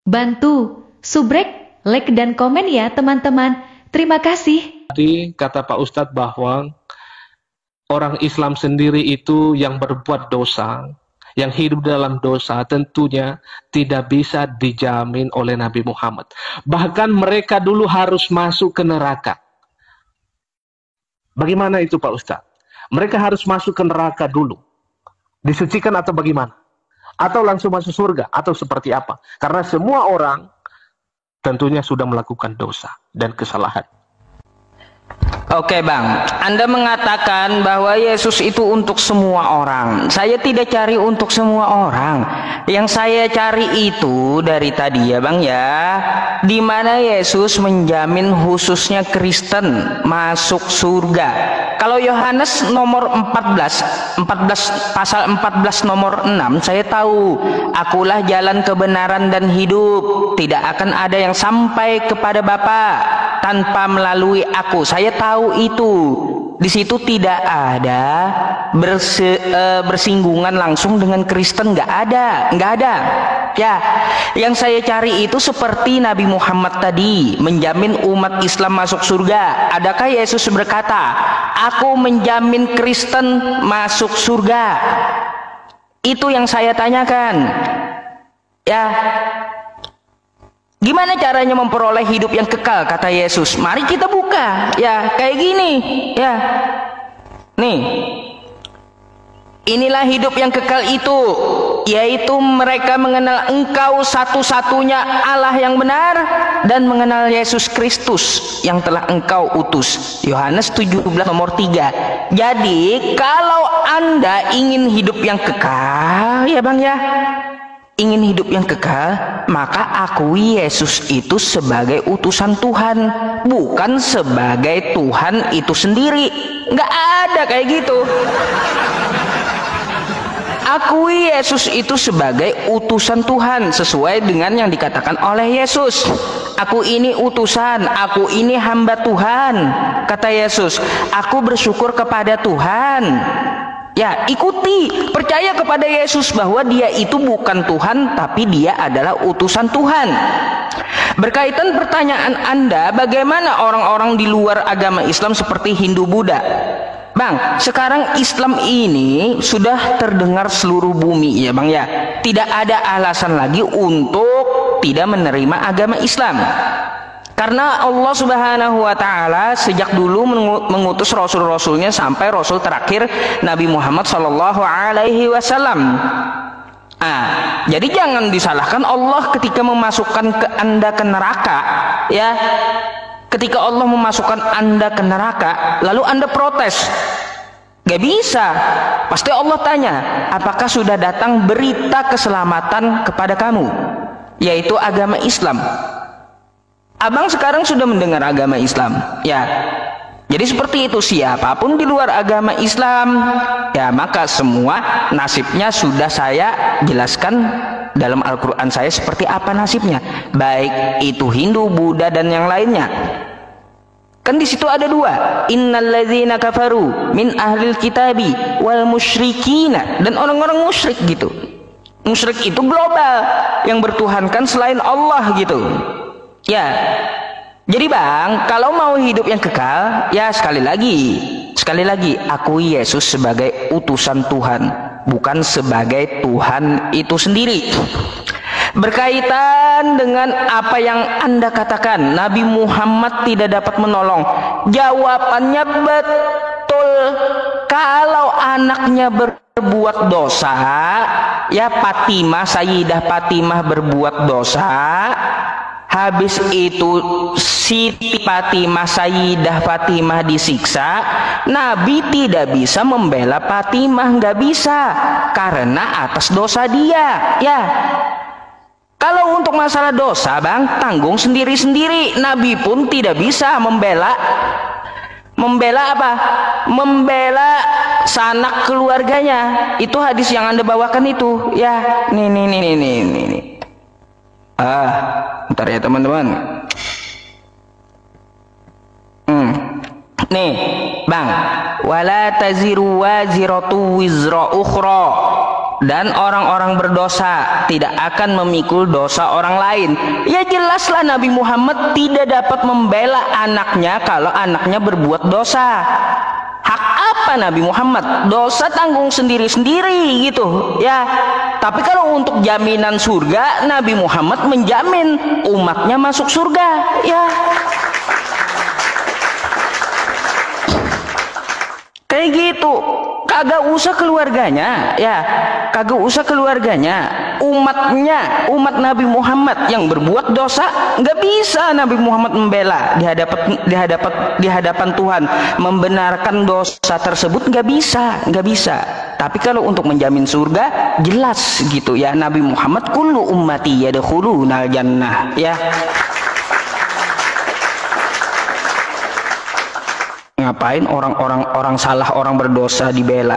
Bantu subrek, like dan komen ya teman-teman. Terima kasih. Tadi kata Pak Ustadz bahwa orang Islam sendiri itu yang berbuat dosa, yang hidup dalam dosa, tentunya tidak bisa dijamin oleh Nabi Muhammad. Bahkan mereka dulu harus masuk ke neraka. Bagaimana itu Pak Ustadz? Mereka harus masuk ke neraka dulu. Disucikan atau bagaimana? Atau langsung masuk surga? Atau seperti apa? Karena semua orang tentunya sudah melakukan dosa dan kesalahan. Oke Bang, Anda mengatakan bahwa Yesus itu untuk semua orang. Saya tidak cari untuk semua orang. Yang saya cari itu dari tadi ya Bang ya, di mana Yesus menjamin khususnya Kristen masuk surga. Kalau Yohanes nomor 14 pasal 14 nomor 6, saya tahu, akulah jalan kebenaran dan hidup. Tidak akan ada yang sampai kepada Bapa tanpa melalui aku. Saya tahu itu. Di situ tidak ada bersinggungan langsung dengan Kristen, nggak ada. Ya, yang saya cari itu seperti Nabi Muhammad tadi menjamin umat Islam masuk surga. Adakah Yesus berkata, "Aku menjamin Kristen masuk surga"? Itu yang saya tanyakan. Ya. Gimana caranya memperoleh hidup yang kekal, kata Yesus? Mari kita buka. Ya, kayak gini. Ya. Nih. Inilah hidup yang kekal itu, yaitu mereka mengenal Engkau satu-satunya Allah yang benar dan mengenal Yesus Kristus yang telah Engkau utus. Yohanes 17 nomor 3. Jadi, kalau Anda ingin hidup yang kekal, ya Bang ya, ingin hidup yang kekal, maka akui Yesus itu sebagai utusan Tuhan, bukan sebagai Tuhan itu sendiri. Nggak ada kayak gitu. Akui Yesus itu sebagai utusan Tuhan sesuai dengan yang dikatakan oleh Yesus. Aku ini utusan, aku ini hamba Tuhan, kata Yesus. Aku bersyukur kepada Tuhan. Ya, ikuti, percaya kepada Yesus bahwa dia itu bukan Tuhan, tapi dia adalah utusan Tuhan. Berkaitan pertanyaan Anda, bagaimana orang-orang di luar agama Islam seperti Hindu Buddha? Bang, sekarang Islam ini sudah terdengar seluruh bumi ya Bang ya. Tidak ada alasan lagi untuk tidak menerima agama Islam. Karena Allah Subhanahu wa Ta'ala sejak dulu mengutus rasul-rasulnya sampai rasul terakhir Nabi Muhammad Sallallahu Alaihi Wasallam. Jadi jangan disalahkan Allah ketika memasukkan Anda ke neraka, ya. Ketika Allah memasukkan Anda ke neraka, lalu Anda protes, gak bisa. Pasti Allah tanya, apakah sudah datang berita keselamatan kepada kamu, yaitu agama Islam. Abang sekarang sudah mendengar agama Islam, ya. Jadi seperti itu, siapapun di luar agama Islam, ya maka semua nasibnya sudah saya jelaskan dalam Al-Quran saya seperti apa nasibnya, baik itu Hindu, Buddha dan yang lainnya. Kan di situ ada dua, innalladzina kafaru min ahlil kitabi wal musyrikina, dan orang-orang musyrik gitu. Musyrik itu global, yang bertuhankan selain Allah gitu. Ya, jadi Bang, kalau mau hidup yang kekal, ya sekali lagi, akui Yesus sebagai utusan Tuhan, bukan sebagai Tuhan itu sendiri. Berkaitan dengan apa yang Anda katakan, Nabi Muhammad tidak dapat menolong. Jawabannya betul. Kalau anaknya berbuat dosa, ya Sayyidah Fatimah berbuat dosa, habis itu Siti Fatimah, Sayyidah Fatimah disiksa, Nabi tidak bisa membela Fatimah, nggak bisa, karena atas dosa dia, ya. Kalau untuk masalah dosa Bang, tanggung sendiri-sendiri. Nabi pun tidak bisa membela apa? Membela sanak keluarganya. Itu hadis yang Anda bawakan itu, ya. Nih. Bentar ya teman-teman. Nih, Bang. Wala taziru waziratu wizra ukhra. dan orang-orang berdosa tidak akan memikul dosa orang lain. Ya jelaslah Nabi Muhammad tidak dapat membela anaknya kalau anaknya berbuat dosa. Hak apa Nabi Muhammad? Dosa tanggung sendiri-sendiri gitu ya. Tapi kalau untuk jaminan surga, Nabi Muhammad menjamin umatnya masuk surga ya. Kayak gitu. Kagak usah keluarganya ya, kagak usah keluarganya, umat Nabi Muhammad yang berbuat dosa nggak bisa Nabi Muhammad membela di hadapan Tuhan, membenarkan dosa tersebut nggak bisa. Tapi kalau untuk menjamin surga jelas gitu ya, Nabi Muhammad kullu ummati yadkhulunal jannah ya. Ngapain orang salah, orang berdosa dibela?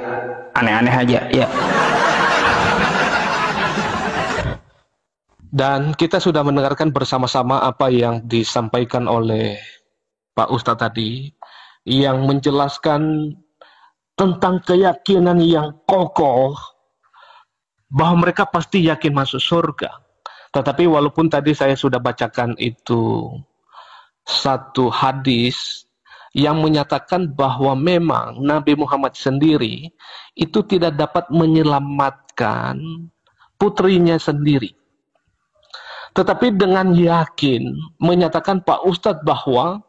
Aneh-aneh aja ya. Dan kita sudah mendengarkan bersama-sama apa yang disampaikan oleh Pak Ustadz tadi, yang menjelaskan tentang keyakinan yang kokoh bahwa mereka pasti yakin masuk surga. Tetapi walaupun tadi saya sudah bacakan itu satu hadis yang menyatakan bahwa memang Nabi Muhammad sendiri itu tidak dapat menyelamatkan putrinya sendiri. Tetapi dengan yakin menyatakan Pak Ustadz bahwa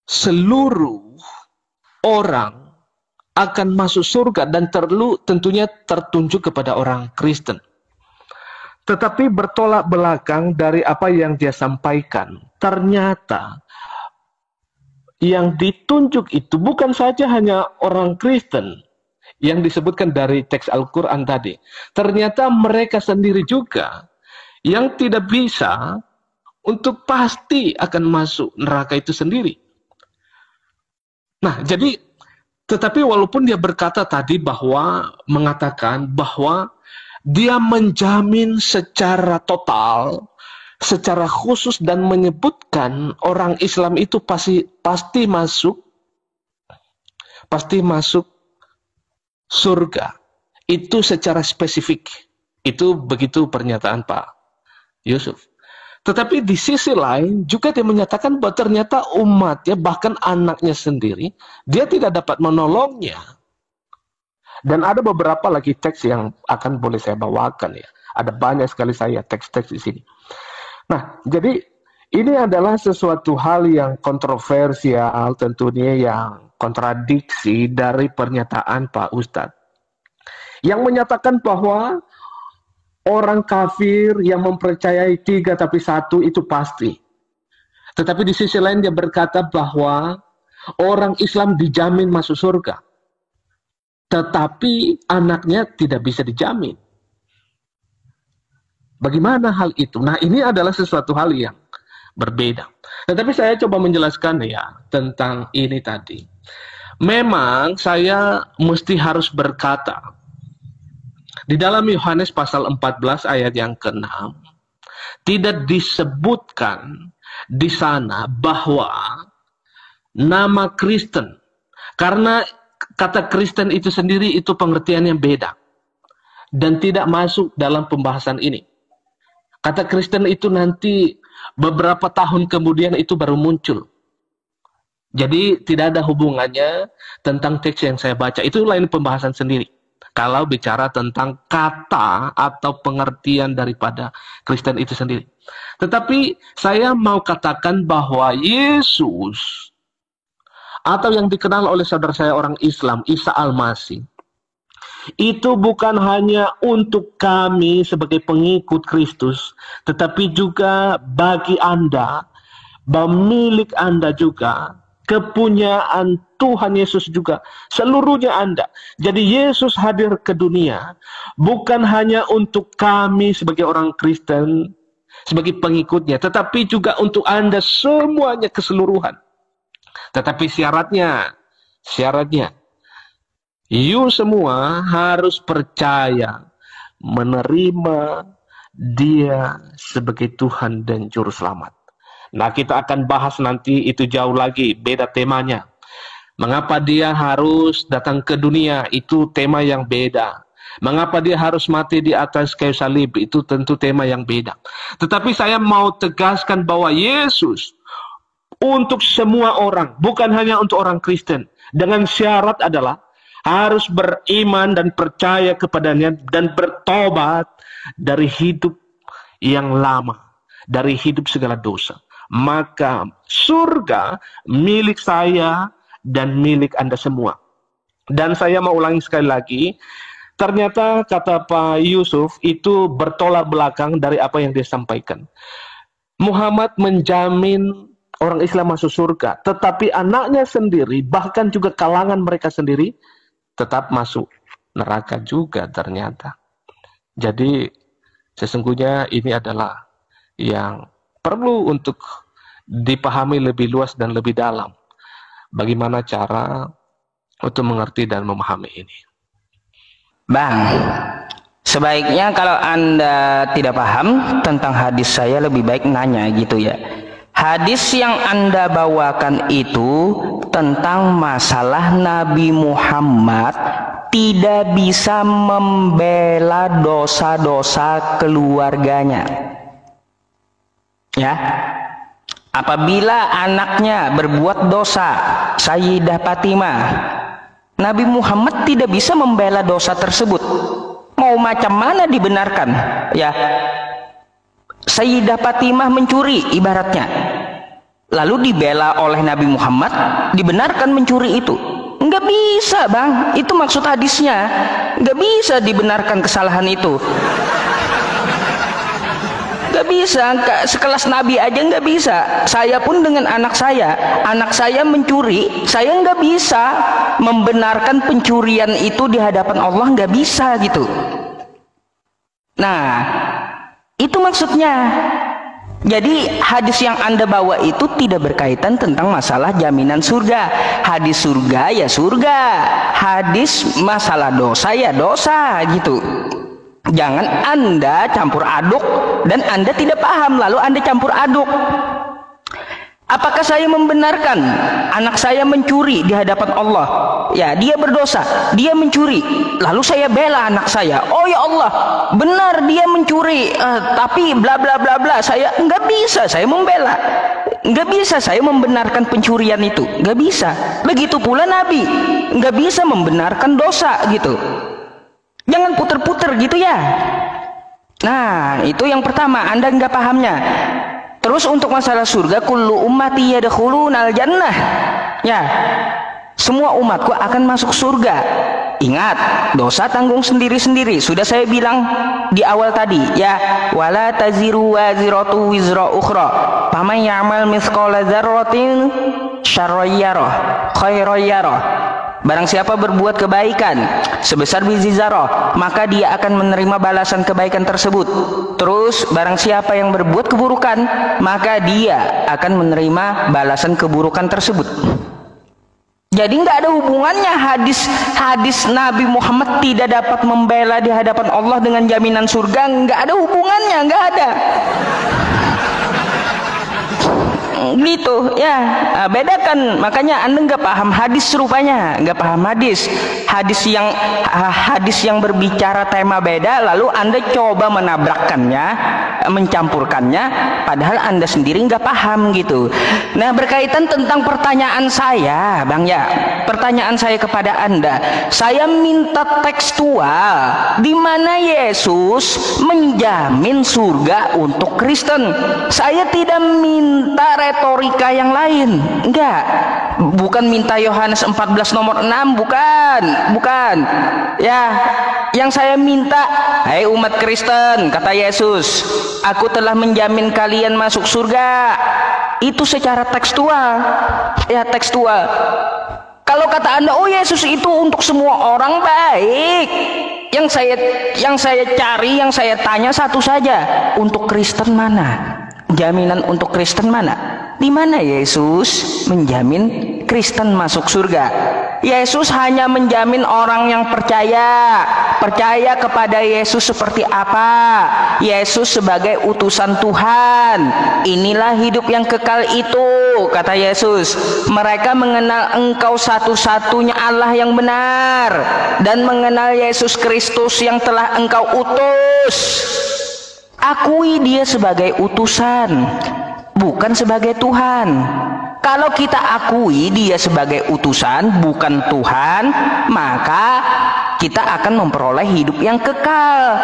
seluruh orang akan masuk surga dan tentunya tertunjuk kepada orang Kristen. Tetapi bertolak belakang dari apa yang dia sampaikan. Ternyata yang ditunjuk itu bukan saja hanya orang Kristen yang disebutkan dari teks Al-Quran tadi. Ternyata mereka sendiri juga yang tidak bisa untuk pasti akan masuk neraka itu sendiri. Nah, jadi tetapi walaupun dia berkata tadi bahwa mengatakan bahwa dia menjamin secara total, secara khusus dan menyebutkan orang Islam itu pasti masuk surga. Itu secara spesifik. Itu begitu pernyataan Pak Yusuf. Tetapi di sisi lain juga dia menyatakan bahwa ternyata umatnya, bahkan anaknya sendiri, dia tidak dapat menolongnya. Dan ada beberapa lagi teks yang akan boleh saya bawakan ya. Ada banyak sekali saya teks-teks di sini. Nah, jadi ini adalah sesuatu hal yang kontroversial, tentunya yang kontradiksi dari pernyataan Pak Ustadz. Yang menyatakan bahwa orang kafir yang mempercayai 3 tapi 1 itu pasti. Tetapi di sisi lain dia berkata bahwa orang Islam dijamin masuk surga. Tetapi anaknya tidak bisa dijamin. Bagaimana hal itu? Nah, ini adalah sesuatu hal yang berbeda. Tetapi saya coba menjelaskan ya tentang ini tadi. Memang saya mesti harus berkata, di dalam Yohanes pasal 14 ayat yang ke-6, tidak disebutkan di sana bahwa nama Kristen. Karena kata Kristen itu sendiri itu pengertiannya beda. Dan tidak masuk dalam pembahasan ini. Kata Kristen itu nanti beberapa tahun kemudian itu baru muncul. Jadi tidak ada hubungannya tentang teks yang saya baca. Itu lain pembahasan sendiri. Kalau bicara tentang kata atau pengertian daripada Kristen itu sendiri. Tetapi saya mau katakan bahwa Yesus atau yang dikenal oleh saudara saya orang Islam, Isa Al-Masih, itu bukan hanya untuk kami sebagai pengikut Kristus, tetapi juga bagi Anda, milik Anda juga, kepunyaan Tuhan Yesus juga, seluruhnya Anda. Jadi Yesus hadir ke dunia bukan hanya untuk kami sebagai orang Kristen, sebagai pengikutnya, tetapi juga untuk Anda semuanya keseluruhan. Tetapi syaratnya, you semua harus percaya, menerima Dia sebagai Tuhan dan Juru Selamat. Nah, kita akan bahas nanti itu jauh lagi, beda temanya. Mengapa dia harus datang ke dunia? Itu tema yang beda. Mengapa dia harus mati di atas kayu salib? Itu tentu tema yang beda. Tetapi saya mau tegaskan bahwa Yesus untuk semua orang, bukan hanya untuk orang Kristen. Dengan syarat adalah harus beriman dan percaya kepadanya dan bertobat dari hidup yang lama, dari hidup segala dosa. Maka surga milik saya dan milik Anda semua. Dan saya mau ulangi sekali lagi, ternyata kata Pak Yusuf itu bertolak belakang dari apa yang dia sampaikan. Muhammad menjamin orang Islam masuk surga, tetapi anaknya sendiri, bahkan juga kalangan mereka sendiri, tetap masuk neraka juga ternyata. Jadi sesungguhnya ini adalah yang perlu untuk dipahami lebih luas dan lebih dalam. Bagaimana cara untuk mengerti dan memahami ini. Bang, sebaiknya kalau Anda tidak paham tentang hadis saya, lebih baik nanya gitu ya. Hadis yang Anda bawakan itu tentang masalah Nabi Muhammad tidak bisa membela dosa-dosa keluarganya. Ya, apabila anaknya berbuat dosa, Sayyidah Fatimah, Nabi Muhammad tidak bisa membela dosa tersebut. Mau macam mana dibenarkan? Ya, Sayyidah Fatimah mencuri ibaratnya, lalu dibela oleh Nabi Muhammad, dibenarkan mencuri itu. Nggak bisa bang, itu maksud hadisnya. Nggak bisa dibenarkan kesalahan itu. Nggak bisa, sekelas Nabi aja nggak bisa. Saya pun dengan anak saya mencuri, saya nggak bisa membenarkan pencurian itu di hadapan Allah, nggak bisa gitu. Nah, itu maksudnya. Jadi hadis yang Anda bawa itu tidak berkaitan tentang masalah jaminan surga. Hadis surga ya surga, hadis masalah dosa ya dosa gitu. Jangan Anda campur aduk dan Anda tidak paham lalu Anda campur aduk. Apakah saya membenarkan anak saya mencuri di hadapan Allah? Ya, dia berdosa, dia mencuri. Lalu saya bela anak saya. Oh ya Allah, benar dia mencuri, tapi bla bla bla bla. Saya nggak bisa, saya membela. Nggak bisa saya membenarkan pencurian itu. Nggak bisa. Begitu pula Nabi, nggak bisa membenarkan dosa gitu. Jangan puter-puter gitu ya. Nah, itu yang pertama, Anda nggak pahamnya. Terus untuk masalah surga, kullu ummati yadkhulunal jannah. Ya, semua umatku akan masuk surga. Ingat, dosa tanggung sendiri-sendiri. Sudah saya bilang di awal tadi, ya, wala taziru waziratu wizra ukhra. Faman ya'mal mithqala dzarratin syarran yarah, khairan yarah. Barang siapa berbuat kebaikan sebesar biji zarah, maka dia akan menerima balasan kebaikan tersebut. Terus barang siapa yang berbuat keburukan, maka dia akan menerima balasan keburukan tersebut. Jadi nggak ada hubungannya hadis Nabi Muhammad tidak dapat membela di hadapan Allah dengan jaminan surga. Nggak ada hubungannya, nggak ada. Gitu ya, bedakan. Makanya Anda nggak paham hadis, rupanya nggak paham hadis yang berbicara tema beda, lalu Anda coba menabrakkannya, mencampurkannya, padahal Anda sendiri nggak paham gitu. Nah, berkaitan tentang pertanyaan saya, Bang ya, pertanyaan saya kepada Anda, saya minta tekstual di mana Yesus menjamin surga untuk Kristen. Saya tidak minta retorika yang lain, enggak, bukan minta Yohanes 14 nomor 6, bukan ya. Yang saya minta, hai umat Kristen, kata Yesus, aku telah menjamin kalian masuk surga. Itu secara tekstual ya, tekstual. Kalau kata Anda, oh Yesus itu untuk semua orang, baik. Yang saya cari, yang saya tanya satu saja, untuk Kristen mana? Jaminan untuk Kristen mana? Di mana Yesus menjamin Kristen masuk surga? Yesus hanya menjamin orang yang percaya kepada Yesus seperti apa. Yesus sebagai utusan Tuhan. Inilah hidup yang kekal itu, kata Yesus. Mereka mengenal Engkau satu-satunya Allah yang benar, dan mengenal Yesus Kristus yang telah Engkau utus. Akui Dia sebagai utusan, bukan sebagai Tuhan. Kalau kita akui Dia sebagai utusan, bukan Tuhan, maka kita akan memperoleh hidup yang kekal.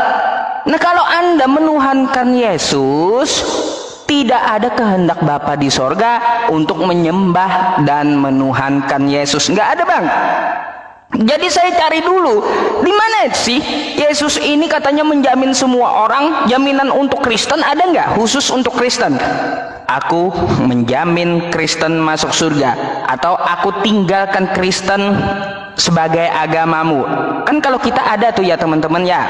Nah, kalau Anda menuhankan Yesus, tidak ada kehendak Bapa di sorga untuk menyembah dan menuhankan Yesus. Nggak ada, Bang. Jadi saya cari dulu, di mana sih Yesus ini katanya menjamin semua orang. Jaminan untuk Kristen ada nggak? Khusus untuk Kristen. Aku menjamin Kristen masuk surga, atau aku tinggalkan Kristen sebagai agamamu. Kan kalau kita ada tuh ya teman-teman ya,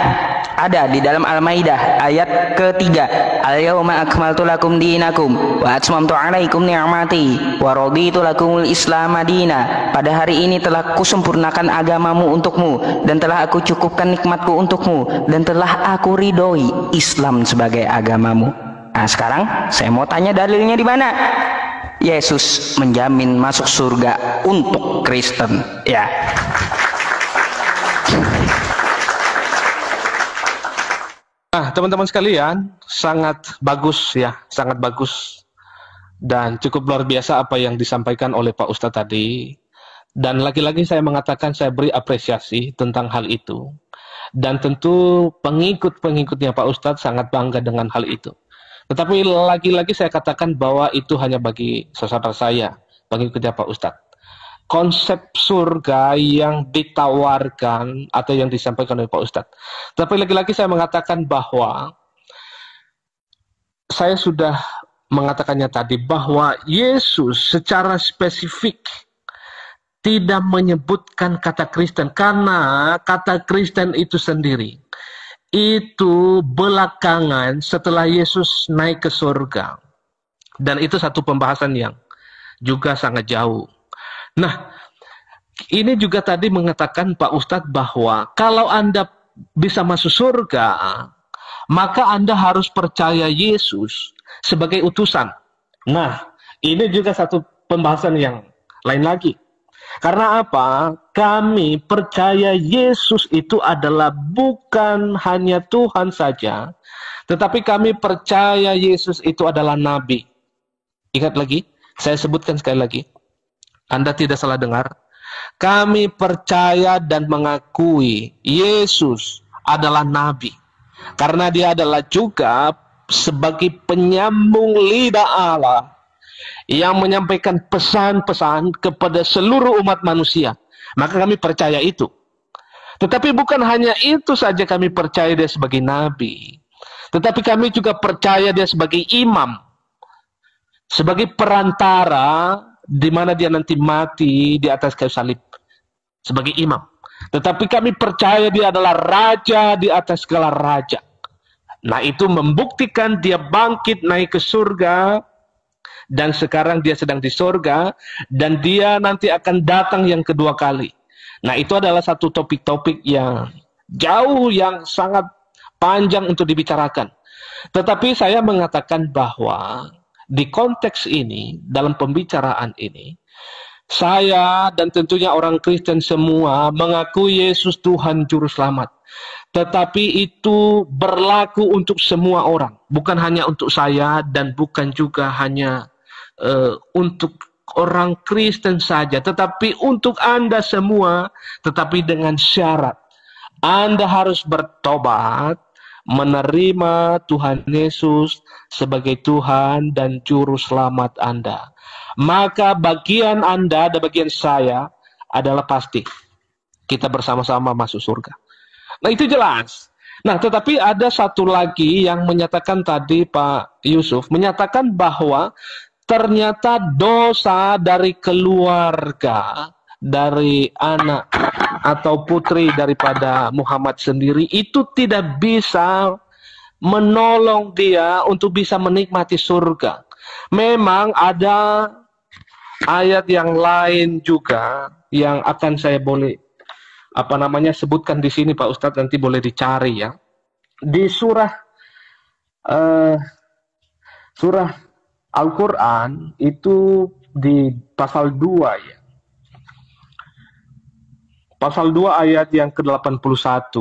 ada di dalam Al-Maidah ayat ketiga, Al-yawma akmaltu lakum dinakum wa atmamtu alaikum ni'mati wa raditu lakumul Islam madina. Pada hari ini telah kusempurnakan agamamu untukmu, dan telah aku cukupkan nikmatku untukmu, dan telah aku ridhoi Islam sebagai agamamu. Nah, sekarang saya mau tanya dalilnya di mana? Yesus menjamin masuk surga untuk Kristen. Ya. Nah, teman-teman sekalian, sangat bagus ya, sangat bagus. Dan cukup luar biasa apa yang disampaikan oleh Pak Ustadz tadi. Dan lagi-lagi saya mengatakan saya beri apresiasi tentang hal itu. Dan tentu pengikut-pengikutnya Pak Ustadz sangat bangga dengan hal itu. Tetapi lagi-lagi saya katakan bahwa itu hanya bagi saudara saya, pengikutnya Pak Ustadz. Konsep surga yang ditawarkan atau yang disampaikan oleh Pak Ustadz. Tapi lagi-lagi saya mengatakan bahwa saya sudah mengatakannya tadi, bahwa Yesus secara spesifik tidak menyebutkan kata Kristen, karena kata Kristen itu sendiri itu belakangan setelah Yesus naik ke surga. Dan itu satu pembahasan yang juga sangat jauh. Nah, ini juga tadi mengatakan Pak Ustadz bahwa kalau Anda bisa masuk surga, maka Anda harus percaya Yesus sebagai utusan. Nah, ini juga satu pembahasan yang lain lagi. Karena apa? Kami percaya Yesus itu adalah bukan hanya Tuhan saja, tetapi kami percaya Yesus itu adalah Nabi. Ingat lagi, saya sebutkan sekali lagi. Anda tidak salah dengar. Kami percaya dan mengakui Yesus adalah Nabi. Karena Dia adalah juga sebagai penyambung lidah Allah yang menyampaikan pesan-pesan kepada seluruh umat manusia. Maka kami percaya itu. Tetapi bukan hanya itu saja kami percaya Dia sebagai Nabi. Tetapi kami juga percaya Dia sebagai imam. Sebagai perantara di mana Dia nanti mati di atas kayu salib. Sebagai imam. Tetapi kami percaya Dia adalah raja di atas segala raja. Nah, itu membuktikan Dia bangkit naik ke surga. Dan sekarang Dia sedang di surga, dan Dia nanti akan datang yang kedua kali. Nah, itu adalah satu topik-topik yang jauh, yang sangat panjang untuk dibicarakan. Tetapi saya mengatakan bahwa di konteks ini, dalam pembicaraan ini, saya dan tentunya orang Kristen semua mengakui Yesus Tuhan Juru Selamat. Tetapi itu berlaku untuk semua orang. Bukan hanya untuk saya, dan bukan juga hanya untuk orang Kristen saja, tetapi untuk Anda semua, tetapi dengan syarat Anda harus bertobat, menerima Tuhan Yesus sebagai Tuhan dan Juru Selamat Anda. Maka bagian Anda dan bagian saya adalah pasti kita bersama-sama masuk surga. Nah, itu jelas. Nah, tetapi ada satu lagi yang menyatakan tadi Pak Yusuf, menyatakan bahwa ternyata dosa dari keluarga, dari anak atau putri daripada Muhammad sendiri itu tidak bisa menolong dia untuk bisa menikmati surga. Memang ada ayat yang lain juga yang akan saya boleh sebutkan di sini Pak Ustadz, nanti boleh dicari ya. Di surah Al-Quran itu di pasal 2 ya. Pasal 2 ayat yang ke-81.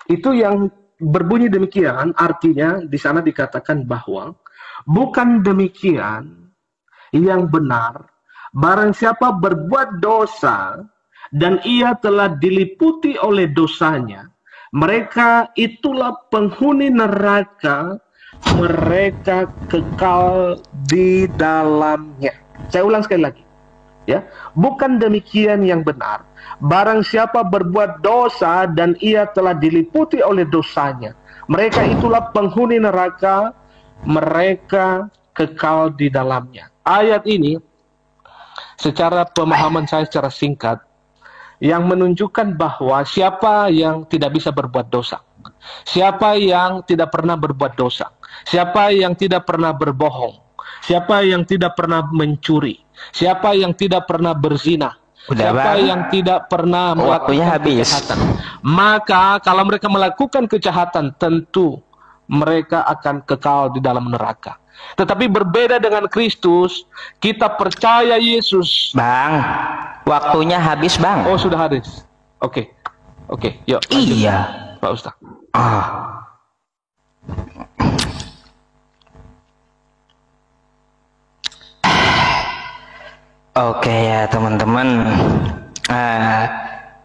Itu yang berbunyi demikian, artinya di sana dikatakan bahwa bukan demikian yang benar, barang siapa berbuat dosa dan ia telah diliputi oleh dosanya, mereka itulah penghuni neraka, mereka kekal di dalamnya. Saya ulang sekali lagi. Ya, bukan demikian yang benar. Barang siapa berbuat dosa dan ia telah diliputi oleh dosanya, mereka itulah penghuni neraka, mereka kekal di dalamnya. Ayat ini secara pemahaman saya secara singkat yang menunjukkan bahwa siapa yang tidak bisa berbuat dosa, siapa yang tidak pernah berbuat dosa, siapa yang tidak pernah berbohong, siapa yang tidak pernah mencuri, siapa yang tidak pernah berzina, siapa yang tidak pernah melakukan kejahatan, maka kalau mereka melakukan kejahatan tentu mereka akan kekal di dalam neraka. Tetapi berbeda dengan Kristus, kita percaya Yesus. Bang, waktunya habis bang. Oh sudah habis. Oke, yuk lanjut. Iya Pak Ustaz. Oke ya teman-teman.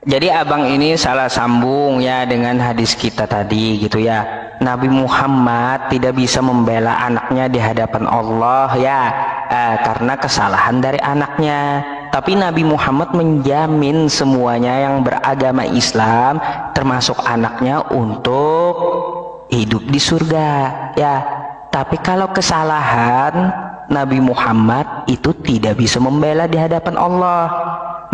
Jadi abang ini salah sambung ya dengan hadis kita tadi gitu ya. Nabi Muhammad tidak bisa membela anaknya di hadapan Allah ya, karena kesalahan dari anaknya. Tapi Nabi Muhammad menjamin semuanya yang beragama Islam, termasuk anaknya, untuk hidup di surga ya. Tapi kalau kesalahan, Nabi Muhammad itu tidak bisa membela di hadapan Allah.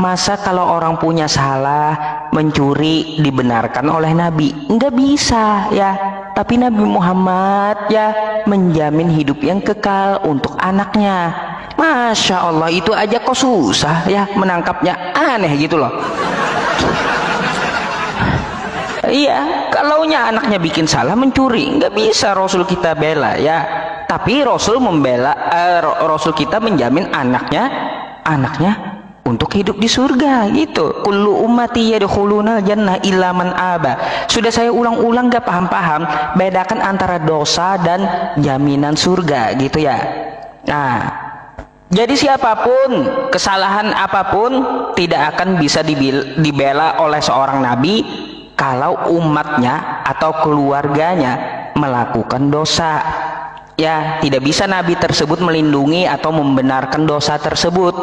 Masa kalau orang punya salah, mencuri, dibenarkan oleh Nabi? Enggak bisa ya. Tapi Nabi Muhammad ya menjamin hidup yang kekal untuk anaknya. Masya Allah, itu aja kok susah ya menangkapnya, aneh gitu loh. Iya, kalaunya anaknya bikin salah, mencuri, nggak bisa Rasul kita bela ya. Tapi Rasul Rasul kita menjamin anaknya untuk hidup di surga gitu. Kullu ummati yadkhulunal jannah illa man aba. Sudah saya ulang-ulang gak paham-paham, bedakan antara dosa dan jaminan surga gitu ya. Nah, jadi siapapun, kesalahan apapun tidak akan bisa dibela oleh seorang nabi kalau umatnya atau keluarganya melakukan dosa. Ya, tidak bisa nabi tersebut melindungi atau membenarkan dosa tersebut.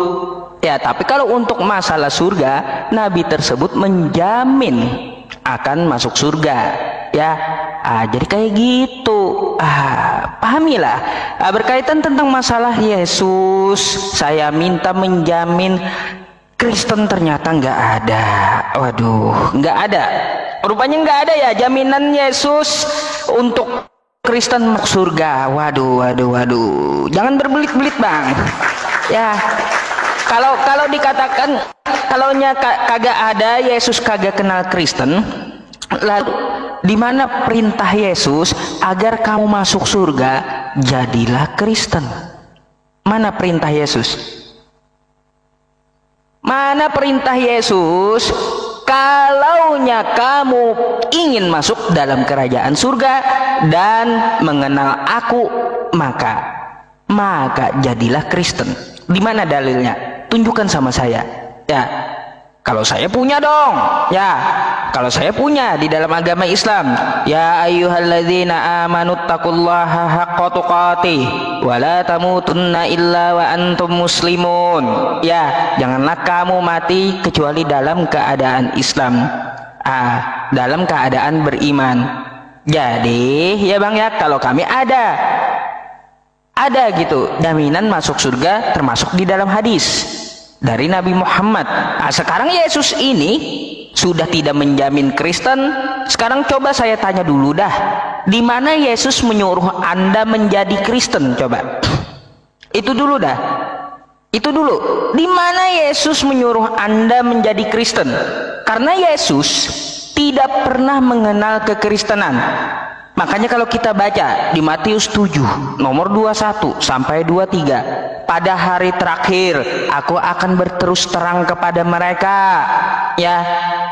Ya, tapi kalau untuk masalah surga, nabi tersebut menjamin akan masuk surga. Ya, jadi kayak gitu. Pahamilah. Berkaitan tentang masalah Yesus, saya minta menjamin. Kristen ternyata nggak ada. Waduh, nggak ada. Rupanya nggak ada ya jaminan Yesus untuk Kristen masuk surga. Waduh. Jangan berbelit-belit bang. Ya, kalau dikatakan kalaunya kagak ada, Yesus kagak kenal Kristen, lalu di mana perintah Yesus agar kamu masuk surga, jadilah Kristen? Mana perintah Yesus? Mana perintah Yesus? Kalaunya kamu ingin masuk dalam kerajaan surga dan mengenal aku, maka jadilah Kristen. Di mana dalilnya? Tunjukkan sama saya. Ya, kalau saya punya dong. Ya, kalau saya punya di dalam agama Islam. Ya ayyuhalladzina amanu taqullaha haqqa tuqatih wa la tamutunna illa wa antum muslimun. Ya, janganlah kamu mati kecuali dalam keadaan Islam. Dalam keadaan beriman. Jadi, ya Bang ya, kalau kami ada gitu jaminan masuk surga, termasuk di dalam hadis dari Nabi Muhammad. Sekarang Yesus ini sudah tidak menjamin Kristen. Sekarang coba saya tanya dulu dah, di mana Yesus menyuruh Anda menjadi Kristen? Coba itu dulu dah. Itu dulu. Di mana Yesus menyuruh Anda menjadi Kristen? Karena Yesus tidak pernah mengenal kekristenan. Makanya kalau kita baca di Matius 7 nomor 21 sampai 23, pada hari terakhir aku akan berterus terang kepada mereka, ya,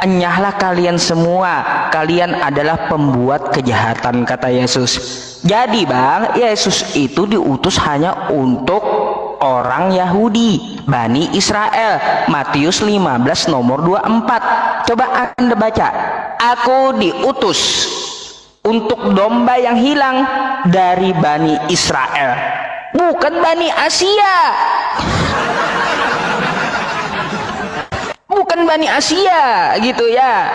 enyahlah kalian semua, kalian adalah pembuat kejahatan, kata Yesus. Jadi Bang, Yesus itu diutus hanya untuk orang Yahudi, Bani Israel. Matius 15 nomor 24. Coba Anda baca, aku diutus untuk domba yang hilang dari Bani Israel, bukan Bani Asia. Bukan Bani Asia gitu ya.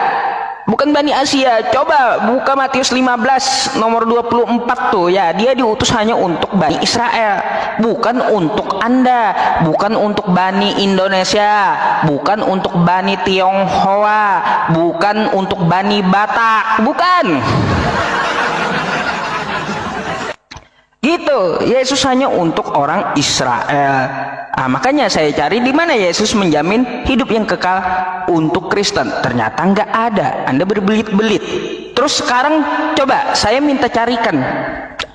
Bukan Bani Asia. Coba buka Matius 15 nomor 24 tuh ya. Dia diutus hanya untuk Bani Israel, bukan untuk Anda, bukan untuk Bani Indonesia, bukan untuk Bani Tionghoa, bukan untuk Bani Batak, bukan. Gitu. Yesus hanya untuk orang Israel. Nah, makanya saya cari di mana Yesus menjamin hidup yang kekal untuk Kristen. Ternyata nggak ada. Anda berbelit-belit. Terus sekarang coba saya minta carikan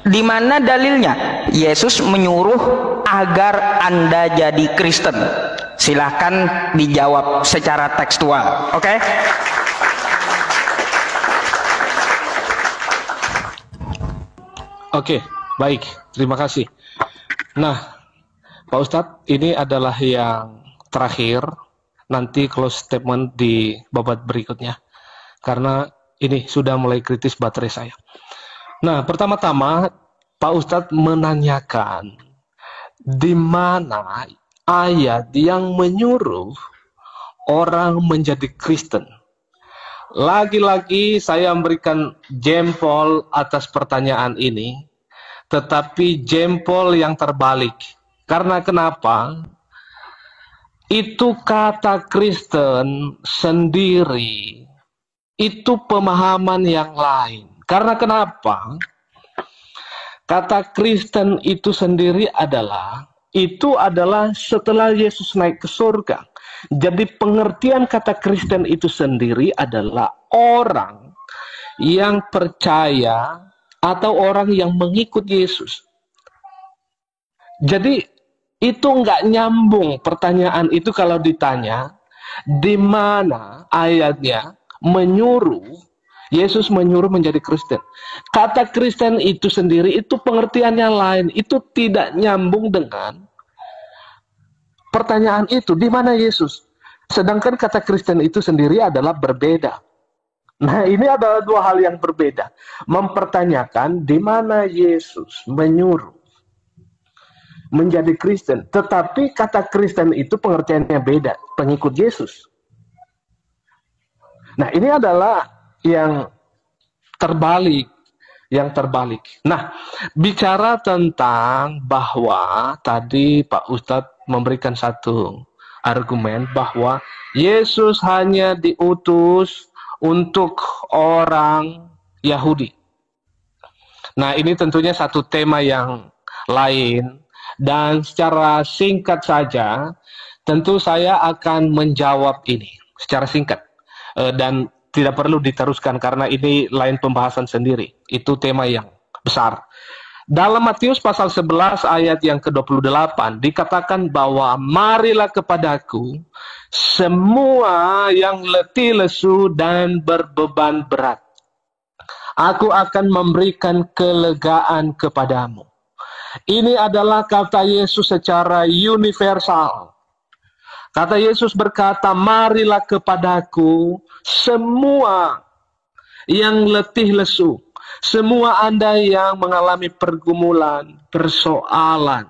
di mana dalilnya Yesus menyuruh agar Anda jadi Kristen. Silahkan dijawab secara tekstual. Oke? Oke, baik. Terima kasih. Nah, Pak Ustadz, ini adalah yang terakhir. Nanti close statement di babak berikutnya. Karena ini sudah mulai kritis baterai saya. Nah, pertama-tama Pak Ustadz menanyakan di mana ayat yang menyuruh orang menjadi Kristen. Lagi-lagi saya memberikan jempol atas pertanyaan ini, tetapi jempol yang terbalik. Karena kenapa? Itu kata Kristen sendiri, itu pemahaman yang lain. Karena kenapa? Kata Kristen itu sendiri adalah setelah Yesus naik ke surga. Jadi pengertian kata Kristen itu sendiri adalah orang yang percaya atau orang yang mengikut Yesus. Jadi itu nggak nyambung pertanyaan itu kalau ditanya di mana ayatnya menyuruh Yesus menyuruh menjadi Kristen. Kata Kristen itu sendiri itu pengertiannya lain, itu tidak nyambung dengan pertanyaan itu, di mana Yesus? Sedangkan kata Kristen itu sendiri adalah berbeda. Nah, ini adalah dua hal yang berbeda. Mempertanyakan di mana Yesus menyuruh menjadi Kristen. Tetapi kata Kristen itu pengertiannya beda, pengikut Yesus. Nah, ini adalah yang terbalik. Nah, bicara tentang bahwa tadi Pak Ustadz memberikan satu argumen bahwa Yesus hanya diutus untuk orang Yahudi. Nah, ini tentunya satu tema yang lain, dan secara singkat saja tentu saya akan menjawab ini secara singkat, dan tidak perlu diteruskan karena ini lain pembahasan sendiri. Itu tema yang besar. Dalam Matius pasal 11 ayat yang ke-28 dikatakan bahwa marilah kepadaku semua yang letih lesu dan berbeban berat. Aku akan memberikan kelegaan kepadamu. Ini adalah kata Yesus secara universal. Kata Yesus berkata, marilah kepadaku semua yang letih lesu. Semua Anda yang mengalami pergumulan, persoalan,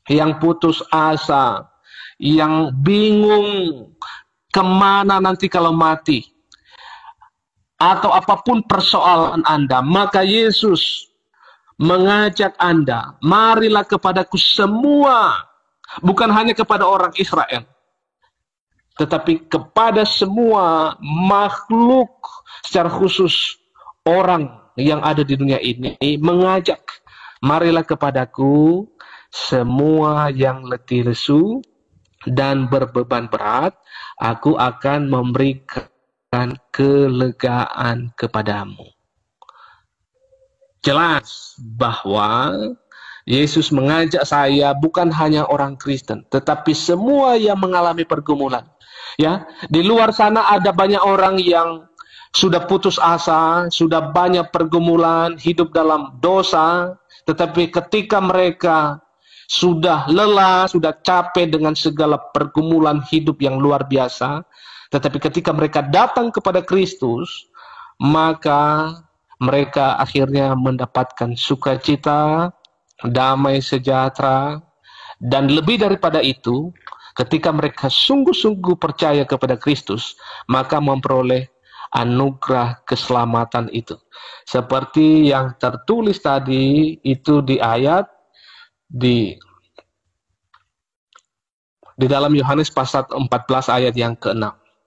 yang putus asa, yang bingung kemana nanti kalau mati, atau apapun persoalan Anda, maka Yesus mengajak Anda, marilah kepadaku semua, bukan hanya kepada orang Israel, tetapi kepada semua makhluk, secara khusus orang yang ada di dunia ini, mengajak, marilah kepadaku semua yang letih lesu dan berbeban berat, aku akan memberikan kelegaan kepadamu. Jelas bahwa Yesus mengajak saya, bukan hanya orang Kristen, tetapi semua yang mengalami pergumulan. Ya, di luar sana ada banyak orang yang sudah putus asa, sudah banyak pergumulan, hidup dalam dosa, tetapi ketika mereka sudah lelah, sudah capek dengan segala pergumulan hidup yang luar biasa, tetapi ketika mereka datang kepada Kristus, maka mereka akhirnya mendapatkan sukacita, damai sejahtera, dan lebih daripada itu, ketika mereka sungguh-sungguh percaya kepada Kristus, maka memperoleh anugerah keselamatan itu. Seperti yang tertulis tadi itu di ayat di dalam Yohanes pasal 14 ayat yang ke-6.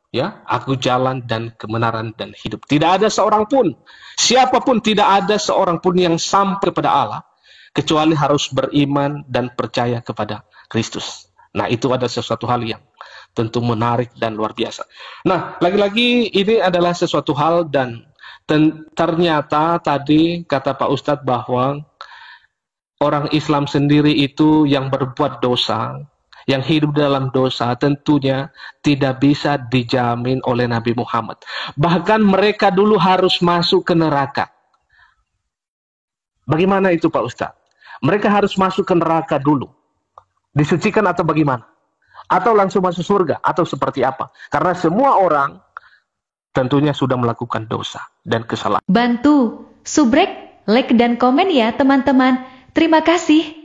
Ya, aku jalan dan kebenaran dan hidup. Tidak ada seorang pun, siapapun, tidak ada seorang pun yang sampai kepada Allah kecuali harus beriman dan percaya kepada Kristus. Nah, itu ada sesuatu hal yang tentu menarik dan luar biasa. Nah, lagi-lagi ini adalah sesuatu hal, dan ternyata tadi kata Pak Ustadz bahwa orang Islam sendiri itu yang berbuat dosa, yang hidup dalam dosa, tentunya tidak bisa dijamin oleh Nabi Muhammad. Bahkan mereka dulu harus masuk ke neraka. Bagaimana itu Pak Ustadz? Mereka harus masuk ke neraka dulu. Disucikan atau bagaimana? Atau langsung masuk surga? Atau seperti apa? Karena semua orang tentunya sudah melakukan dosa dan kesalahan. Bantu, subrek, like dan komen ya teman-teman. Terima kasih.